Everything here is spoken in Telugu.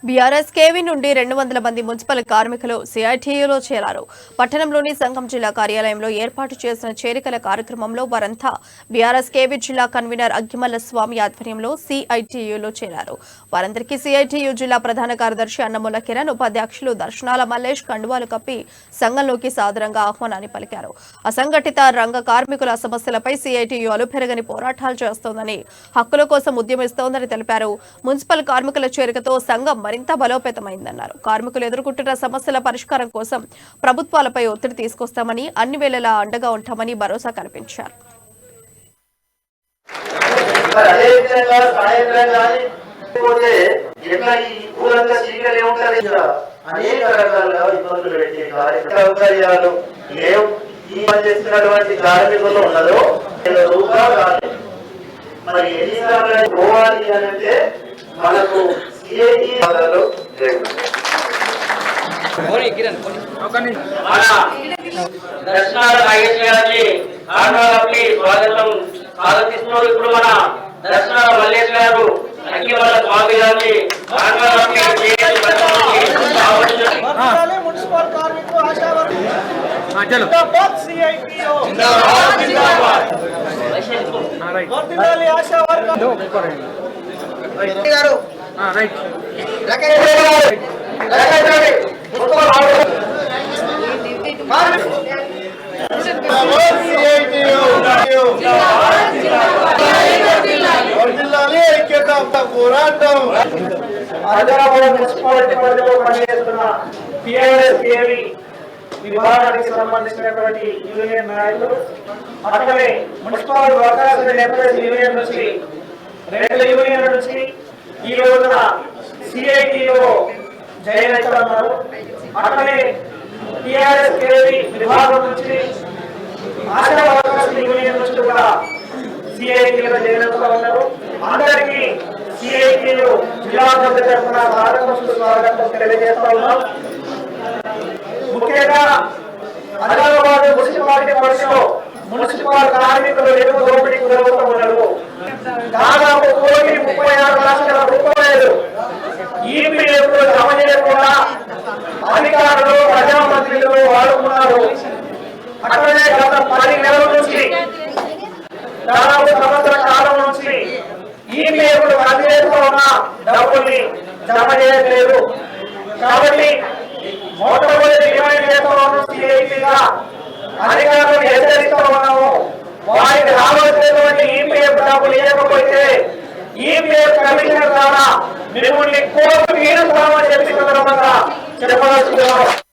బీఆర్ఎస్ కేవీ నుండి 200 మంది మున్సిపల్ కార్మికులు సిఐటియులో చేరారు. పట్టణంలోని సంఘం జిల్లా కార్యాలయంలో ఏర్పాటు చేసిన చేరికల కార్యక్రమంలో వారంతా బీఆర్ఎస్ కేవీ జిల్లా కన్వీనర్ అగ్గిమల్ల స్వామి ఆధ్వర్యంలో సిఐటియులో చేరారు. వారందరికీ సిఐటియు జిల్లా ప్రధాన కార్యదర్శి అన్నముల కిరణ్, ఉపాధ్యక్షులు దర్శనాల మల్లేష్ కండువాలు కప్పి సంఘంలోకి సాదరంగా ఆహ్వానాన్ని పలికారు. అసంఘటిత రంగ కార్మికుల సమస్యలపై సిఐటియు అలుపెరగని పోరాటాలు చేస్తోందని, హక్కుల కోసం ఉద్యమిస్తోందని తెలిపారు. మున్సిపల్ కార్మికుల చేరికతో సంఘం మరింత బలోపేతమైందన్నారు. కార్మికులు ఎదుర్కొంటున్న సమస్యల పరిష్కారం కోసం ప్రభుత్వాలపై ఒత్తిడి తీసుకొస్తామని, అన్ని వేళలా అండగా ఉంటామని భరోసా కల్పించారు. దర్శనాల నాగేశ్వర గారికి ఆంధ్రాకి స్వాగతం స్వాగతిస్తున్నారు. ఇప్పుడు మన దర్శనాల మల్లేష్ గారు అగ్గిమల్ల స్వామి గారికి మున్సిపల్ కార్మికులు పోరాటం హైదరాబాద్ మున్సిపాలిటీ పరిధిలో పనిచేస్తున్న టిఆర్ఎస్ కేవీ విభాగానికి సంబంధించినటువంటి యూనియన్ నాయకులు, అట్లనే మున్సిపల్ వర్కర్స్ ఎంప్లాయీస్ యూనియన్ నుంచి, రెండు యూనియన్ల నుంచి ఈ రోజున సిఐటిలో జాయిన్ అవుతున్నారు. అట్లనే టిఆర్ఎస్ కేవీ విభాగం నుంచి ఆశా వర్కర్స్ యూనియన్ నుంచి కూడా సిఐటిలో జాయిన్ అవుతూ ఉన్నారు. అందరికీ సిఐటిలు జిల్లా సభ్యుల తరఫున స్వాగతం తెలియజేస్తా ఉన్నాం. ముఖ్యంగా హైదరాబాద్ మున్సిపాలిటీ పరిధిలో మున్సిపల్ కార్మికులు ఎదురు దోపిడీకి గురవుతూ ఉన్నారు. దాదాపు 1,36,00,000 రూపాయలు ఈపీఎఫ్ జమ చేయకుండా అధికారులు, ప్రజాప్రతినిధులు వాడుకున్నారు. అట్లనే గత 10 నెలల నుంచి, దాదాపు సంవత్సర కాలం నుంచి ఈపీఎఫ్లు పనిచేస్తూ ఉన్న డబ్బుల్ని జమ చేయట్లేదు. కాబట్టి మొట్టమొదటి డిమాండ్ చేస్తూ ఉన్నాం, సిఐటిగా అధికారులను హెచ్చరిస్తూ ఉన్నాము. వారికి రావాల్సినటువంటి ఈపీఎఫ్ డబ్బులు ఇవ్వకపోతే ఈపీఎఫ్ కమిషనర్ ద్వారా మిమ్మల్ని కోర్టుకి